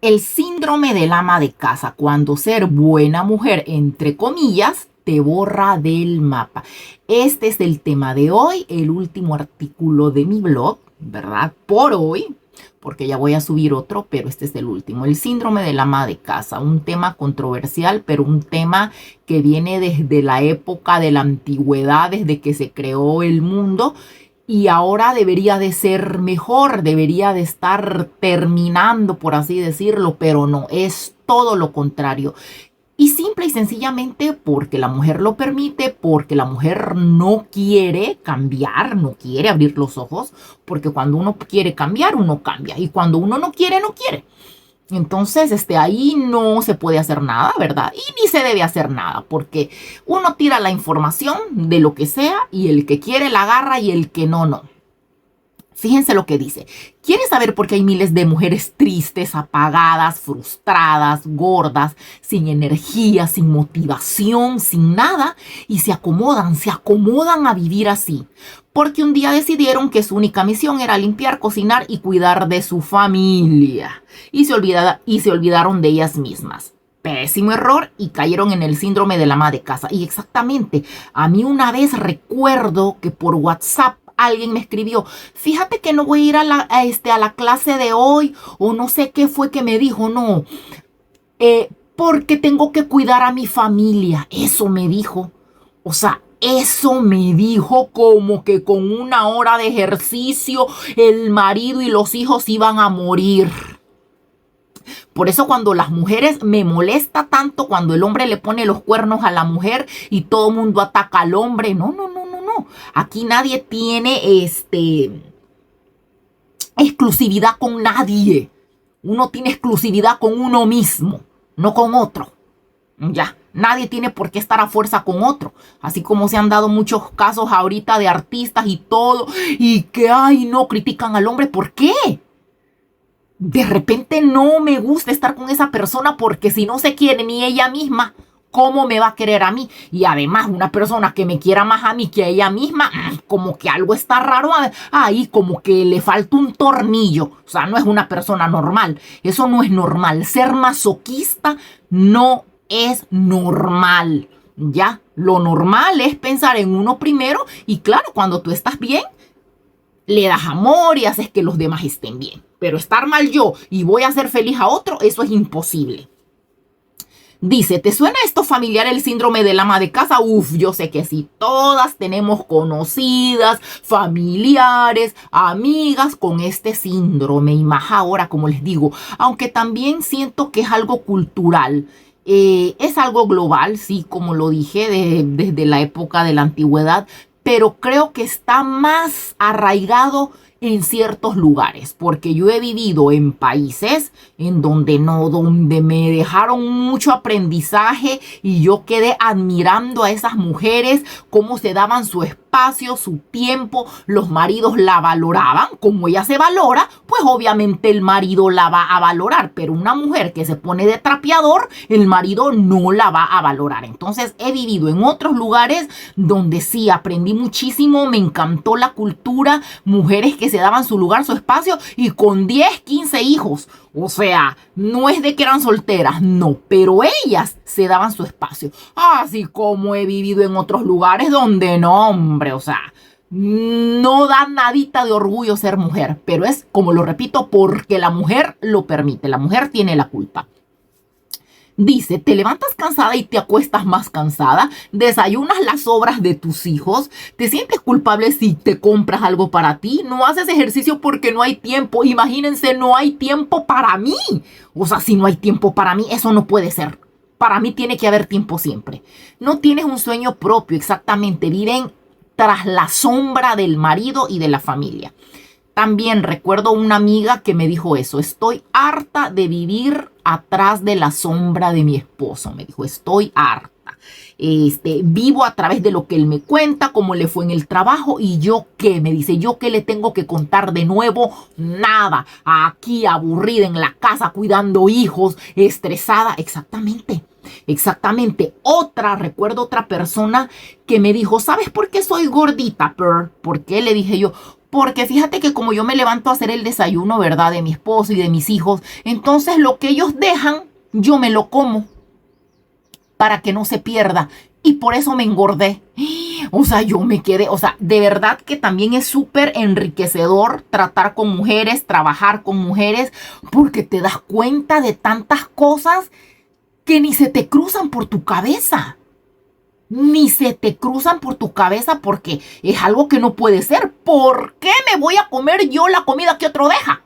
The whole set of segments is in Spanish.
El síndrome del ama de casa, cuando ser buena mujer, entre comillas, te borra del mapa. Este es el tema de hoy, el último artículo de mi blog, ¿verdad? Por hoy, porque ya voy a subir otro, pero este es el último. El síndrome del ama de casa, un tema controversial, pero un tema que viene desde la época de la antigüedad, desde que se creó el mundo y ahora debería de ser mejor, debería de estar terminando, por así decirlo, pero no, es todo lo contrario. Y simple y sencillamente porque la mujer lo permite, porque la mujer no quiere cambiar, no quiere abrir los ojos, porque cuando uno quiere cambiar, uno cambia, y cuando uno no quiere, no quiere. Entonces, ahí no se puede hacer nada, ¿verdad? Y ni se debe hacer nada, porque uno tira la información de lo que sea y el que quiere la agarra y el que no, no. Fíjense lo que dice. ¿Quieres saber por qué hay miles de mujeres tristes, apagadas, frustradas, gordas, sin energía, sin motivación, sin nada? Y se acomodan a vivir así. Porque un día decidieron que su única misión era limpiar, cocinar y cuidar de su familia. Y se olvidaron de ellas mismas. Pésimo error y cayeron en el síndrome de la ama de casa. Y exactamente, a mí una vez recuerdo que por WhatsApp alguien me escribió, fíjate que no voy a ir a la clase de hoy, o no sé qué fue que me dijo, no, porque tengo que cuidar a mi familia. Eso me dijo. O sea, eso me dijo como que con una hora de ejercicio el marido y los hijos iban a morir. Por eso cuando las mujeres me molesta tanto cuando el hombre le pone los cuernos a la mujer y todo el mundo ataca al hombre. No, no, no, no, no. Aquí nadie tiene exclusividad con nadie. Uno tiene exclusividad con uno mismo, no con otro. Ya, nadie tiene por qué estar a fuerza con otro. Así como se han dado muchos casos ahorita de artistas y todo, y que, ay, no, critican al hombre. ¿Por qué? De repente no me gusta estar con esa persona porque si no se quiere ni ella misma, ¿cómo me va a querer a mí? Y además una persona que me quiera más a mí que a ella misma, como que algo está raro ahí, como que le falta un tornillo. O sea, no es una persona normal. Eso no es normal. Ser masoquista no es normal. Ya, lo normal es pensar en uno primero y claro, cuando tú estás bien, le das amor y haces que los demás estén bien. Pero estar mal yo y voy a hacer feliz a otro, eso es imposible. Dice, ¿te suena esto familiar el síndrome del ama de casa? Uf, yo sé que sí. Todas tenemos conocidas, familiares, amigas con este síndrome. Y más ahora, como les digo, aunque también siento que es algo cultural. Es algo global, sí, como lo dije, desde la época de la antigüedad, pero creo que está más arraigado en ciertos lugares, porque yo he vivido en países en donde no, donde me dejaron mucho aprendizaje y yo quedé admirando a esas mujeres, cómo se daban su espacio, su tiempo, los maridos la valoraban, como ella se valora, pues obviamente el marido la va a valorar, pero una mujer que se pone de trapeador, el marido no la va a valorar. Entonces he vivido en otros lugares donde sí aprendí muchísimo, me encantó la cultura, mujeres que se daban su lugar, su espacio y con 10, 15 hijos. O sea, no es de que eran solteras, no, pero ellas se daban su espacio. Así como he vivido en otros lugares donde no, hombre, o sea, no da nadita de orgullo ser mujer, pero es, como lo repito, porque la mujer lo permite, la mujer tiene la culpa. Dice, te levantas cansada y te acuestas más cansada, desayunas las sobras de tus hijos, te sientes culpable si te compras algo para ti, no haces ejercicio porque no hay tiempo, imagínense, no hay tiempo para mí. O sea, si no hay tiempo para mí, eso no puede ser. Para mí tiene que haber tiempo siempre. No tienes un sueño propio, exactamente, viven tras la sombra del marido y de la familia. También recuerdo una amiga que me dijo eso, estoy harta de vivir atrás de la sombra de mi esposo, me dijo, estoy harta. Vivo a través de lo que él me cuenta, cómo le fue en el trabajo y yo qué, me dice, yo qué le tengo que contar de nuevo, nada, aquí aburrida en la casa cuidando hijos, estresada, exactamente. Exactamente. Recuerdo otra persona que me dijo, ¿sabes por qué soy gordita, Pearl? ¿Por qué? Le dije yo, Porque fíjate que como yo me levanto a hacer el desayuno, ¿verdad? De mi esposo y de mis hijos, entonces lo que ellos dejan, yo me lo como para que no se pierda. Y por eso me engordé. O sea, yo me quedé, o sea, de verdad que también es súper enriquecedor tratar con mujeres, trabajar con mujeres, porque te das cuenta de tantas cosas que ni se te cruzan por tu cabeza. Ni se te cruzan por tu cabeza porque es algo que no puede ser. ¿Por qué me voy a comer yo la comida que otro deja?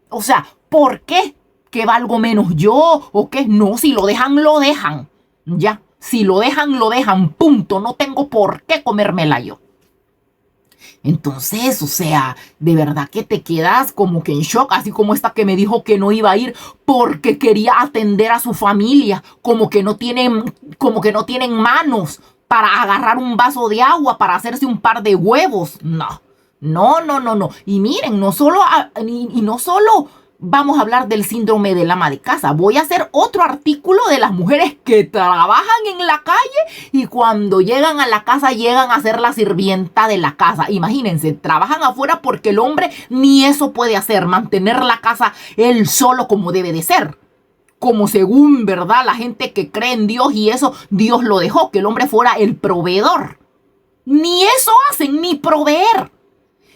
O sea, ¿por qué? ¿Que valgo menos yo? ¿O qué? No, si lo dejan, lo dejan. Ya, si lo dejan, punto. No tengo por qué comérmela yo. Entonces, o sea, de verdad que te quedas como que en shock, así como esta que me dijo que no iba a ir porque quería atender a su familia, como que no tienen manos para agarrar un vaso de agua, para hacerse un par de huevos. No, no, no, no, no. Y miren, no solo vamos a hablar del síndrome del ama de casa. Voy a hacer otro artículo de las mujeres que trabajan en la calle y cuando llegan a la casa llegan a ser la sirvienta de la casa. Imagínense, trabajan afuera porque el hombre ni eso puede hacer, mantener la casa él solo como debe de ser. Como según, ¿verdad? La gente que cree en Dios y eso, Dios lo dejó, que el hombre fuera el proveedor. Ni eso hacen, ni proveer.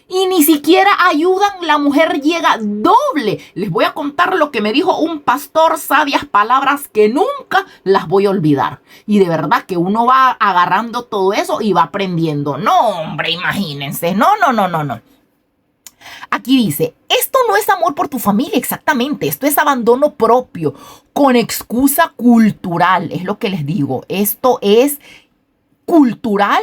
Y ni siquiera ayudan, la mujer llega doble. Les voy a contar lo que me dijo un pastor, sabias palabras que nunca las voy a olvidar. Y de verdad que uno va agarrando todo eso y va aprendiendo. No, hombre, imagínense. No, no, no, no, no. Aquí dice, esto no es amor por tu familia, exactamente. Esto es abandono propio, con excusa cultural. Es lo que les digo. Esto es cultural.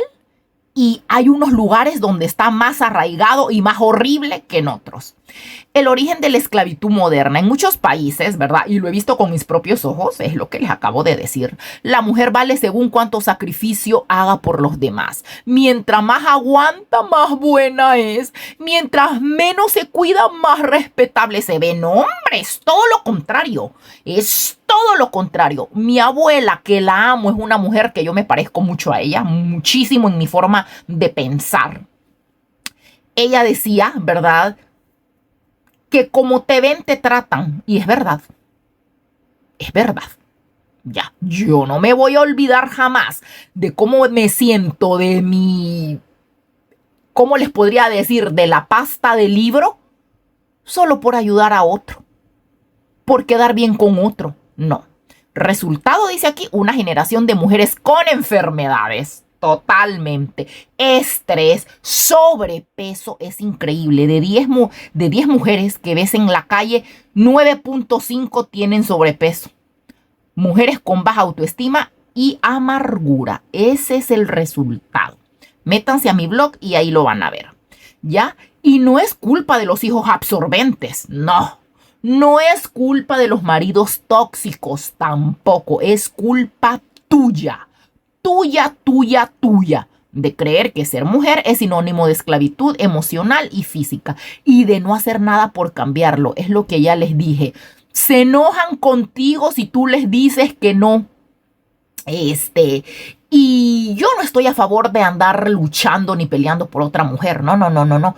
Y hay unos lugares donde está más arraigado y más horrible que en otros. El origen de la esclavitud moderna en muchos países, ¿verdad? Y lo he visto con mis propios ojos, es lo que les acabo de decir. La mujer vale según cuánto sacrificio haga por los demás. Mientras más aguanta, más buena es. Mientras menos se cuida, más respetable se ve. No, hombre, es todo lo contrario. Es todo lo contrario. Mi abuela, que la amo, es una mujer que yo me parezco mucho a ella, muchísimo en mi forma de pensar. Ella decía, ¿verdad?, que como te ven, te tratan. Y es verdad. Es verdad. Ya, yo no me voy a olvidar jamás de cómo me siento de mi... ¿Cómo les podría decir? De la pasta del libro. Solo por ayudar a otro. Por quedar bien con otro. No. Resultado, dice aquí, una generación de mujeres con enfermedades. Totalmente. Estrés, sobrepeso, es increíble. De 10 mujeres que ves en la calle, 9.5 tienen sobrepeso. Mujeres con baja autoestima y amargura. Ese es el resultado. Métanse a mi blog y ahí lo van a ver. ¿Ya? Y no es culpa de los hijos absorbentes. No. No es culpa de los maridos tóxicos tampoco. Es culpa tuya. Tuya, de creer que ser mujer es sinónimo de esclavitud emocional y física y de no hacer nada por cambiarlo. Es lo que ya les dije. Se enojan contigo si tú les dices que no. Y yo no estoy a favor de andar luchando ni peleando por otra mujer. No, no, no, no, no.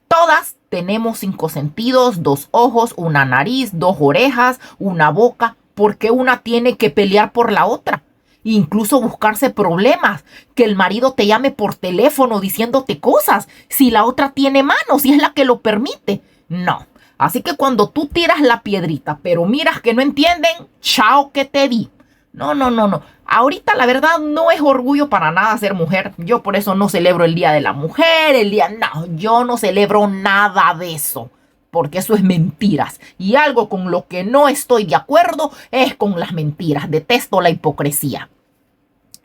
Todas tenemos 5 sentidos, 2 ojos, una nariz, 2 orejas, una boca. ¿Por qué una tiene que pelear por la otra? Incluso buscarse problemas, que el marido te llame por teléfono diciéndote cosas, si la otra tiene manos, si es la que lo permite. No. Así que cuando tú tiras la piedrita, pero miras que no entienden, chao que te di. No, no, no, no. Ahorita la verdad no es orgullo para nada ser mujer. Yo por eso no celebro el Día de la Mujer, no, yo no celebro nada de eso. Porque eso es mentiras. Y algo con lo que no estoy de acuerdo es con las mentiras. Detesto la hipocresía.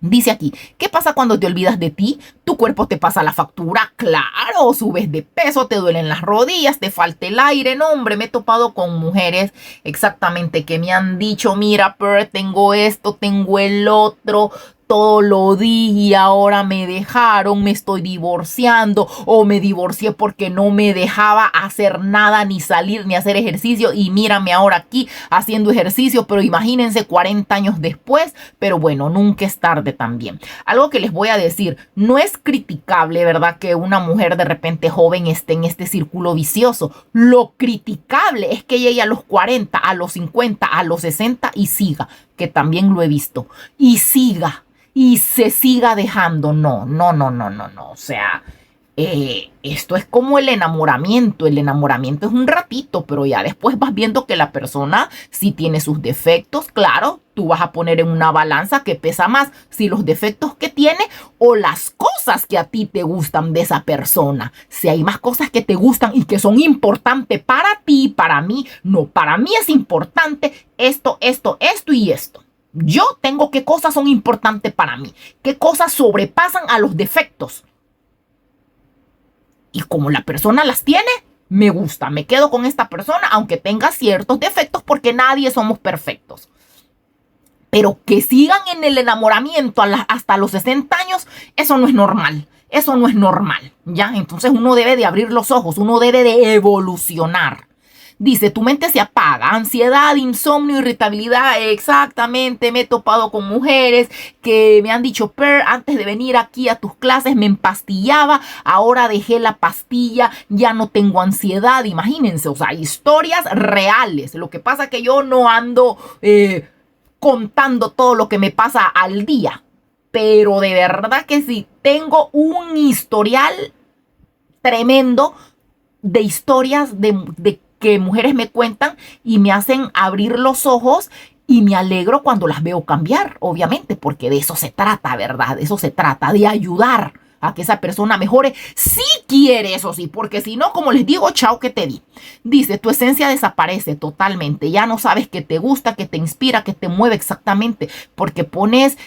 Dice aquí, ¿qué pasa cuando te olvidas de ti? Tu cuerpo te pasa la factura, claro, subes de peso, te duelen las rodillas, te falta el aire. No, hombre, me he topado con mujeres exactamente que me han dicho, mira, tengo esto, tengo el otro, todo lo di y ahora me dejaron, me estoy divorciando o me divorcié porque no me dejaba hacer nada, ni salir, ni hacer ejercicio y mírame ahora aquí haciendo ejercicio, pero imagínense 40 años después, pero bueno, nunca es tarde también. Algo que les voy a decir, no es criticable, ¿verdad? Que una mujer de repente joven esté en este círculo vicioso. Lo criticable es que llegue a los 40, a los 50, a los 60 y siga, que también lo he visto, y siga, y se siga dejando. No, no, no, no, no, no. O sea, esto es como el enamoramiento. El enamoramiento es un ratito, pero ya después vas viendo que la persona sí tiene sus defectos. Claro, tú vas a poner en una balanza que pesa más, si los defectos que tiene o las cosas que a ti te gustan de esa persona. Si hay más cosas que te gustan y que son importantes para ti, para mí, no, para mí es importante esto, esto, esto y esto. Yo tengo qué cosas son importantes para mí, qué cosas sobrepasan a los defectos. Y como la persona las tiene, me gusta, me quedo con esta persona, aunque tenga ciertos defectos, porque nadie somos perfectos. Pero que sigan en el enamoramiento hasta los 60 años, eso no es normal. Eso no es normal, ¿ya? Entonces uno debe de abrir los ojos, uno debe de evolucionar. Dice, tu mente se apaga, ansiedad, insomnio, irritabilidad. Exactamente, me he topado con mujeres que me han dicho, Per, antes de venir aquí a tus clases me empastillaba, ahora dejé la pastilla, ya no tengo ansiedad. Imagínense, o sea, historias reales. Lo que pasa es que yo no ando contando todo lo que me pasa al día, pero de verdad que sí, tengo un historial tremendo de historias de que mujeres me cuentan y me hacen abrir los ojos y me alegro cuando las veo cambiar, obviamente, porque de eso se trata, ¿verdad? De eso se trata, de ayudar a que esa persona mejore, si quiere, eso sí, porque si no, como les digo, chao que te di. Dice, tu esencia desaparece totalmente, ya no sabes qué te gusta, qué te inspira, qué te mueve exactamente, porque pones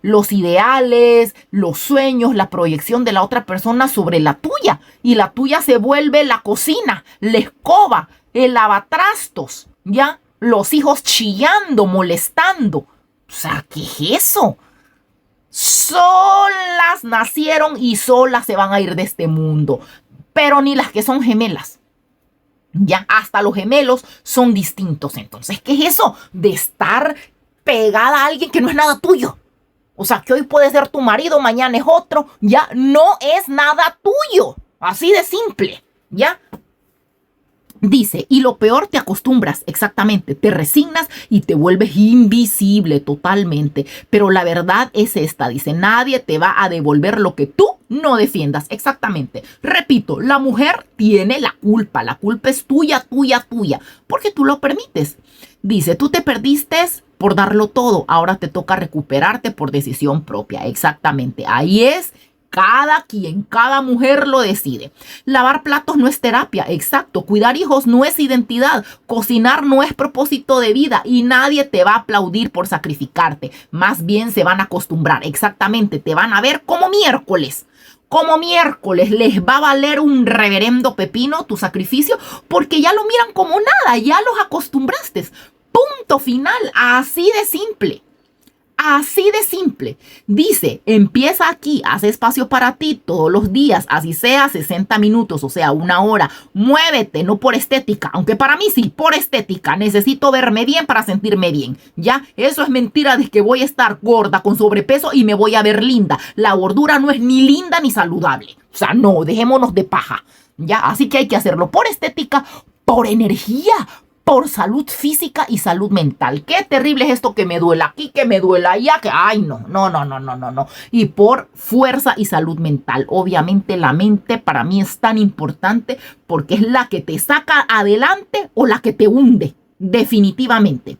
los ideales, los sueños, la proyección de la otra persona sobre la tuya, y la tuya se vuelve la cocina, la escoba, el lavatrastos, ¿ya? Los hijos chillando, molestando. O sea, ¿qué es eso? Solas nacieron y solas se van a ir de este mundo. Pero ni las que son gemelas. Ya, hasta los gemelos son distintos. Entonces, ¿qué es eso de estar pegada a alguien que no es nada tuyo? O sea, que hoy puede ser tu marido, mañana es otro. Ya, no es nada tuyo. Así de simple. Ya. Dice, y lo peor, te acostumbras, exactamente, te resignas y te vuelves invisible totalmente. Pero la verdad es esta, dice, nadie te va a devolver lo que tú no defiendas, exactamente. Repito, la mujer tiene la culpa es tuya, tuya, tuya, porque tú lo permites. Dice, tú te perdiste por darlo todo, ahora te toca recuperarte por decisión propia, exactamente, ahí es. Cada quien, cada mujer lo decide. Lavar platos no es terapia, exacto. Cuidar hijos no es identidad. Cocinar no es propósito de vida y nadie te va a aplaudir por sacrificarte. Más bien se van a acostumbrar, exactamente. Te van a ver como miércoles. Como miércoles les va a valer un reverendo pepino tu sacrificio porque ya lo miran como nada, ya los acostumbraste. Punto final, así de simple. Así de simple. Dice, empieza aquí, haz espacio para ti todos los días, así sea 60 minutos, o sea, 1 hora. Muévete, no por estética, aunque para mí sí, por estética. Necesito verme bien para sentirme bien. Ya, eso es mentira de que voy a estar gorda con sobrepeso y me voy a ver linda. La gordura no es ni linda ni saludable. O sea, no, dejémonos de paja. Ya, así que hay que hacerlo por estética, por energía, por salud física y salud mental. Qué terrible es esto que me duela aquí, que me duela allá, que ay, no. Y por fuerza y salud mental. Obviamente la mente para mí es tan importante porque es la que te saca adelante o la que te hunde, definitivamente.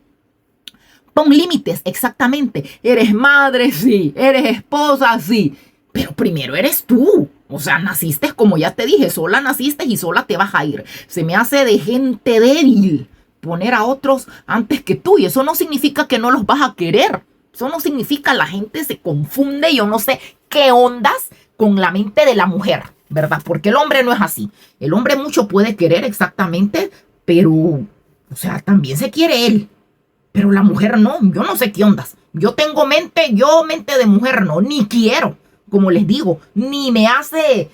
Pon límites, exactamente. Eres madre, sí. Eres esposa, sí. Pero primero eres tú. O sea, naciste, como ya te dije, sola naciste y sola te vas a ir. Se me hace de gente débil poner a otros antes que tú. Y eso no significa que no los vas a querer. Eso no significa, la gente se confunde. Yo no sé qué ondas con la mente de la mujer, ¿verdad? Porque el hombre no es así. El hombre mucho puede querer, exactamente, pero, o sea, también se quiere él. Pero la mujer no, yo no sé qué ondas. Yo tengo mente, yo mente de mujer no, ni quiero, como les digo, ni me hace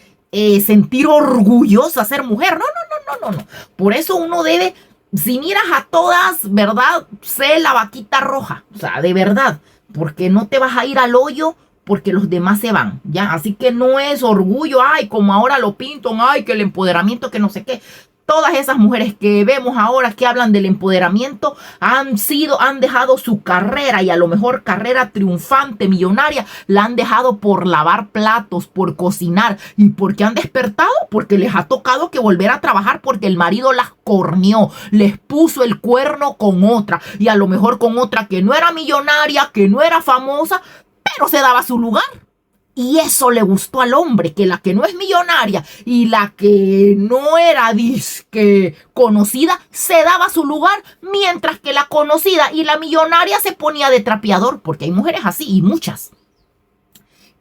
sentir orgullosa ser mujer. No, no, no, no, no, no. Por eso uno debe, si miras a todas, ¿verdad? Sé la vaquita roja, o sea, de verdad, porque no te vas a ir al hoyo porque los demás se van, ¿ya? Así que no es orgullo, ay, como ahora lo pintan, ay, que el empoderamiento, que no sé qué. Todas esas mujeres que vemos ahora que hablan del empoderamiento han dejado su carrera, y a lo mejor carrera triunfante, millonaria, la han dejado por lavar platos, por cocinar. ¿Y por qué han despertado? Porque les ha tocado que volver a trabajar, porque el marido las corneó, les puso el cuerno con otra, y a lo mejor con otra que no era millonaria, que no era famosa, pero se daba su lugar. Y eso le gustó al hombre, que la que no es millonaria y la que no era disque conocida se daba su lugar, mientras que la conocida y la millonaria se ponía de trapeador, porque hay mujeres así, y muchas,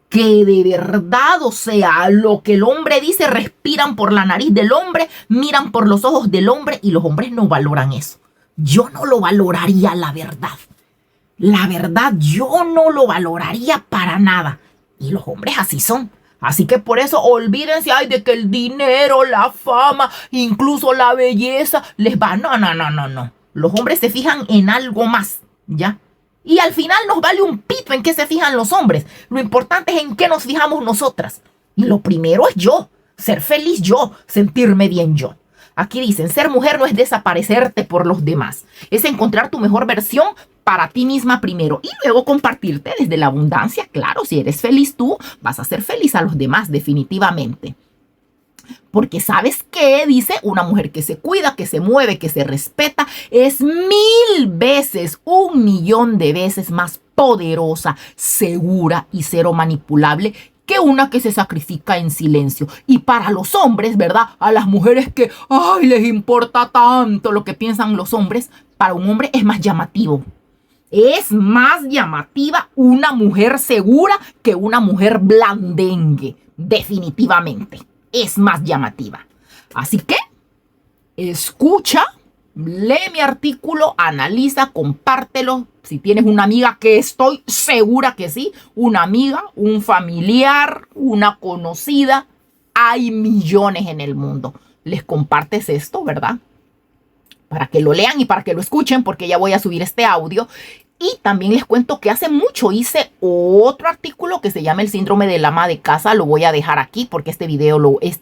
que de verdad, o sea, lo que el hombre dice, respiran por la nariz del hombre, miran por los ojos del hombre, y los hombres no valoran eso. Yo no lo valoraría, la verdad. La verdad, yo no lo valoraría para nada. Y los hombres así son. Así que por eso olvídense, ay, de que el dinero, la fama, incluso la belleza les va. No, no, no, no, no. Los hombres se fijan en algo más, ¿ya? Y al final nos vale un pito en qué se fijan los hombres. Lo importante es en qué nos fijamos nosotras. Y lo primero es yo. Ser feliz yo. Sentirme bien yo. Aquí dicen, ser mujer no es desaparecerte por los demás. Es encontrar tu mejor versión para ti misma primero y luego compartirte desde la abundancia. Claro, si eres feliz tú, vas a ser feliz a los demás, definitivamente. Porque ¿sabes qué? Dice, una mujer que se cuida, que se mueve, que se respeta, es 1000 veces, 1.000.000 de veces más poderosa, segura y cero manipulable que una que se sacrifica en silencio. Y para los hombres, ¿verdad? A las mujeres que, ay, les importa tanto lo que piensan los hombres, para un hombre es más llamativo. Es más llamativa una mujer segura que una mujer blandengue. Definitivamente. Es más llamativa. Así que, escucha, lee mi artículo, analiza, compártelo. Si tienes una amiga, que estoy segura que sí, una amiga, un familiar, una conocida, hay millones en el mundo. Les compartes esto, ¿verdad? Para que lo lean y para que lo escuchen, porque ya voy a subir este audio. Y también les cuento que hace mucho hice otro artículo que se llama El síndrome del ama de casa. Lo voy a dejar aquí porque este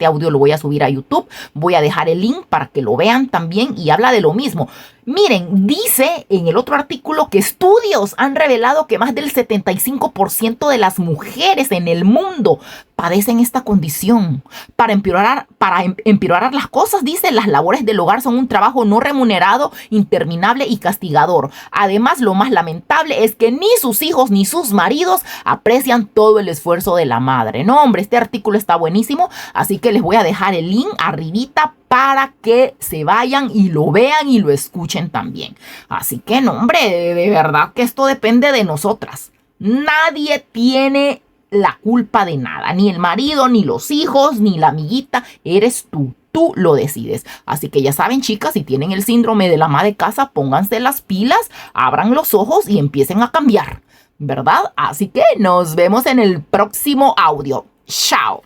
audio lo voy a subir a YouTube. Voy a dejar el link para que lo vean también, y habla de lo mismo. Miren, dice en el otro artículo que estudios han revelado que más del 75% de las mujeres en el mundo padecen esta condición. Para empeorar las cosas, dice, las labores del hogar son un trabajo no remunerado, interminable y castigador. Además, lo más lamentable es que ni sus hijos ni sus maridos aprecian todo el esfuerzo de la madre. No, hombre, este artículo está buenísimo, así que les voy a dejar el link arribita para que se vayan y lo vean y lo escuchen también. Así que, no, hombre, de verdad que esto depende de nosotras. Nadie tiene la culpa de nada, ni el marido, ni los hijos, ni la amiguita. Eres tú. Tú lo decides. Así que ya saben, chicas, si tienen el síndrome del ama de casa, pónganse las pilas, abran los ojos y empiecen a cambiar, ¿verdad? Así que nos vemos en el próximo audio. Chao.